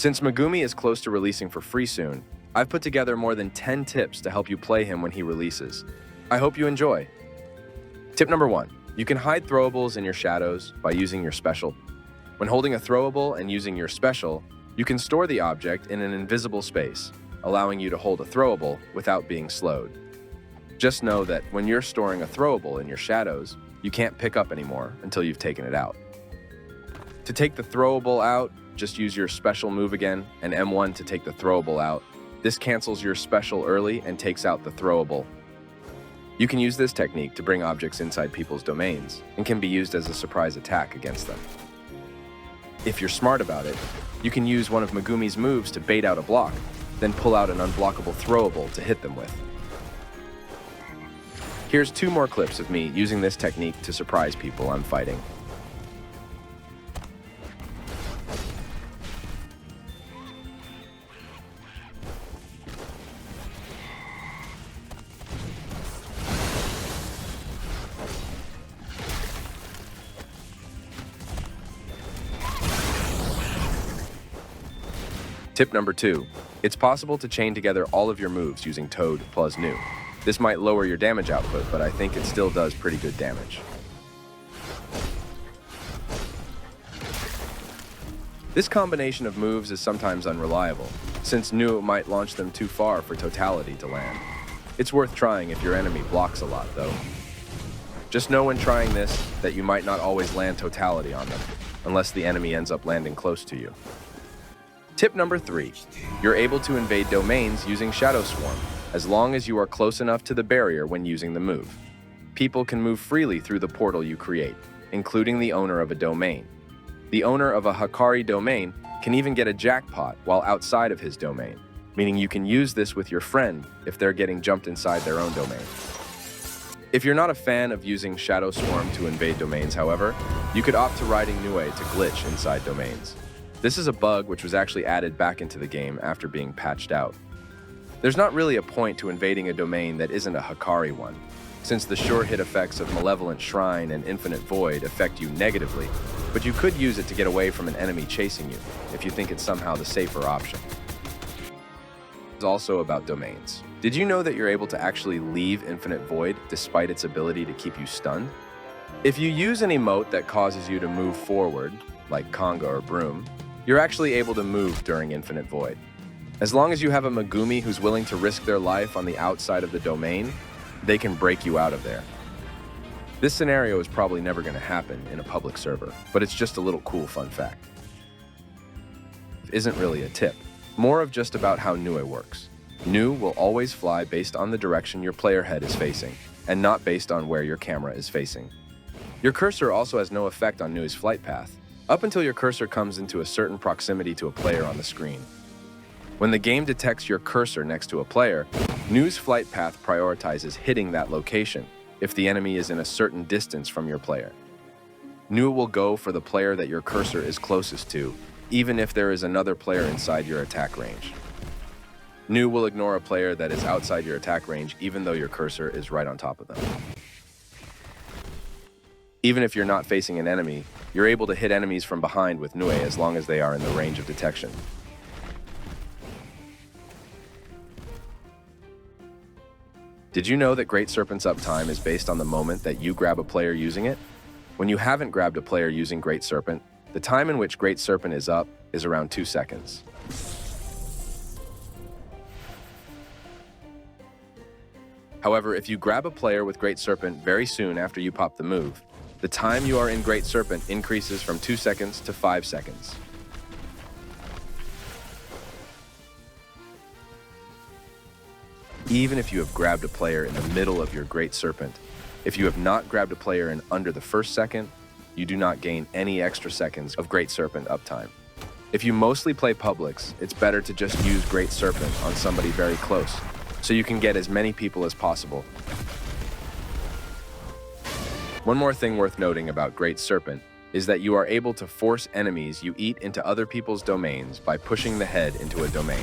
Since Megumi is close to releasing for free soon, I've put together more than 10 tips to help you play him when he releases. I hope you enjoy. Tip number 1. You can hide throwables in your shadows by using your special. When holding a throwable and using your special, you can store the object in an invisible space, allowing you to hold a throwable without being slowed. Just know that when you're storing a throwable in your shadows, you can't pick up anymore until you've taken it out. To take the throwable out, just use your special move again and M1 to take the throwable out. This cancels your special early and takes out the throwable. You can use this technique to bring objects inside people's domains and can be used as a surprise attack against them. If you're smart about it, you can use one of Megumi's moves to bait out a block, then pull out an unblockable throwable to hit them with. Here's 2 more clips of me using this technique to surprise people I'm fighting. Tip number 2. It's possible to chain together all of your moves using Toad plus Nu. This might lower your damage output, but I think it still does pretty good damage. This combination of moves is sometimes unreliable, since Nu might launch them too far for totality to land. It's worth trying if your enemy blocks a lot, though. Just know when trying this that you might not always land totality on them, unless the enemy ends up landing close to you. Tip number 3. You're able to invade domains using Shadow Swarm, as long as you are close enough to the barrier when using the move. People can move freely through the portal you create, including the owner of a domain. The owner of a Hikari domain can even get a jackpot while outside of his domain, meaning you can use this with your friend if they're getting jumped inside their own domain. If you're not a fan of using Shadow Swarm to invade domains, however, you could opt to riding Nue to glitch inside domains. This is a bug which was actually added back into the game after being patched out. There's not really a point to invading a domain that isn't a Hikari one, since the sure hit effects of Malevolent Shrine and Infinite Void affect you negatively, but you could use it to get away from an enemy chasing you, if you think it's somehow the safer option. It's also about domains. Did you know that you're able to actually leave Infinite Void despite its ability to keep you stunned? If you use an emote that causes you to move forward, like Conga or Broom, you're actually able to move during Infinite Void. As long as you have a Megumi who's willing to risk their life on the outside of the domain, they can break you out of there. This scenario is probably never going to happen in a public server, but it's just a little cool fun fact. It isn't really a tip, more of just about how Nu works. Nu will always fly based on the direction your player head is facing, and not based on where your camera is facing. Your cursor also has no effect on Nu's flight path, up until your cursor comes into a certain proximity to a player on the screen. When the game detects your cursor next to a player, Nu's flight path prioritizes hitting that location if the enemy is in a certain distance from your player. Nu will go for the player that your cursor is closest to, even if there is another player inside your attack range. Nu will ignore a player that is outside your attack range even though your cursor is right on top of them. Even if you're not facing an enemy, you're able to hit enemies from behind with Nue as long as they are in the range of detection. Did you know that Great Serpent's uptime is based on the moment that you grab a player using it? When you haven't grabbed a player using Great Serpent, the time in which Great Serpent is up is around 2 seconds. However, if you grab a player with Great Serpent very soon after you pop the move, the time you are in Great Serpent increases from 2 seconds to 5 seconds. Even if you have grabbed a player in the middle of your Great Serpent, if you have not grabbed a player in under the first second, you do not gain any extra seconds of Great Serpent uptime. If you mostly play publics, it's better to just use Great Serpent on somebody very close, so you can get as many people as possible. One more thing worth noting about Great Serpent is that you are able to force enemies you eat into other people's domains by pushing the head into a domain.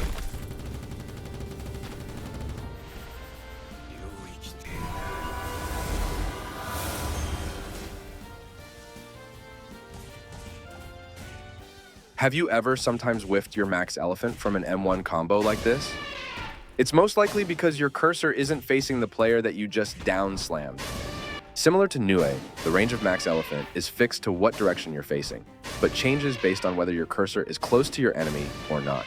Have you ever sometimes whiffed your max elephant from an M1 combo like this? It's most likely because your cursor isn't facing the player that you just down slammed. Similar to Nue, the range of max elephant is fixed to what direction you're facing, but changes based on whether your cursor is close to your enemy or not.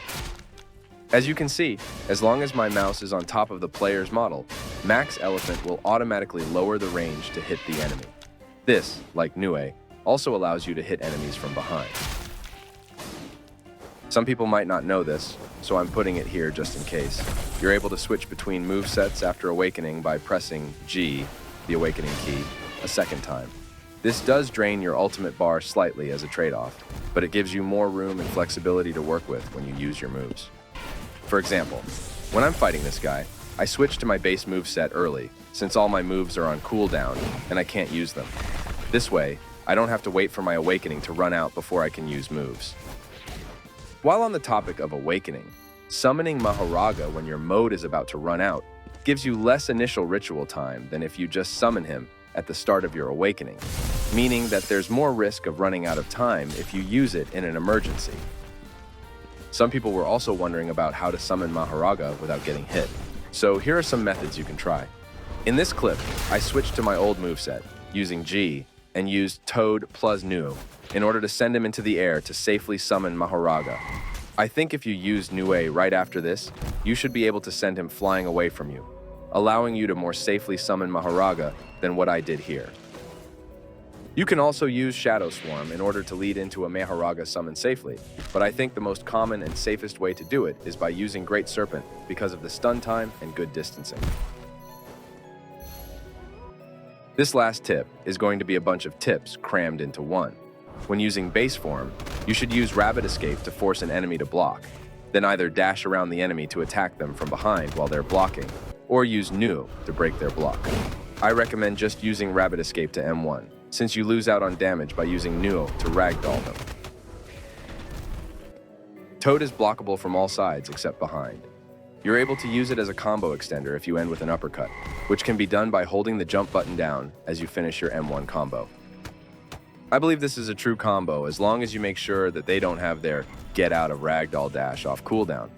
As you can see, as long as my mouse is on top of the player's model, max elephant will automatically lower the range to hit the enemy. This, like Nue, also allows you to hit enemies from behind. Some people might not know this, so I'm putting it here just in case. You're able to switch between movesets after awakening by pressing G, the awakening key, a second time. This does drain your ultimate bar slightly as a trade-off, but it gives you more room and flexibility to work with when you use your moves. For example, when I'm fighting this guy, I switch to my base moveset early, since all my moves are on cooldown and I can't use them. This way, I don't have to wait for my awakening to run out before I can use moves. While on the topic of awakening, summoning Mahoraga when your mode is about to run out gives you less initial ritual time than if you just summon him at the start of your awakening, meaning that there's more risk of running out of time if you use it in an emergency. Some people were also wondering about how to summon Mahoraga without getting hit, so here are some methods you can try. In this clip, I switched to my old moveset, using G, and used Toad plus Nu in order to send him into the air to safely summon Mahoraga. I think if you use Nue right after this, you should be able to send him flying away from you, allowing you to more safely summon Mahoraga than what I did here. You can also use Shadow Swarm in order to lead into a Mahoraga summon safely, but I think the most common and safest way to do it is by using Great Serpent because of the stun time and good distancing. This last tip is going to be a bunch of tips crammed into one. When using base form, you should use Rabbit Escape to force an enemy to block, then either dash around the enemy to attack them from behind while they're blocking, or use Nu to break their block. I recommend just using Rabbit Escape to M1, since you lose out on damage by using Nu to ragdoll them. Toad is blockable from all sides except behind. You're able to use it as a combo extender if you end with an uppercut, which can be done by holding the jump button down as you finish your M1 combo. I believe this is a true combo as long as you make sure that they don't have their get out of ragdoll dash off cooldown.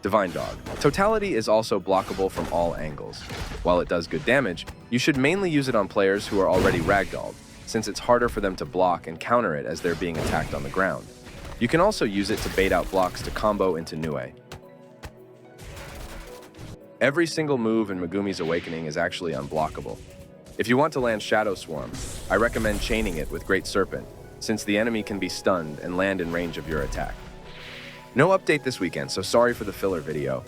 Divine Dog. Totality is also blockable from all angles. While it does good damage, you should mainly use it on players who are already ragdolled, since it's harder for them to block and counter it as they're being attacked on the ground. You can also use it to bait out blocks to combo into Nue. Every single move in Megumi's Awakening is actually unblockable. If you want to land Shadow Swarm, I recommend chaining it with Great Serpent, since the enemy can be stunned and land in range of your attack. No update this weekend, so sorry for the filler video,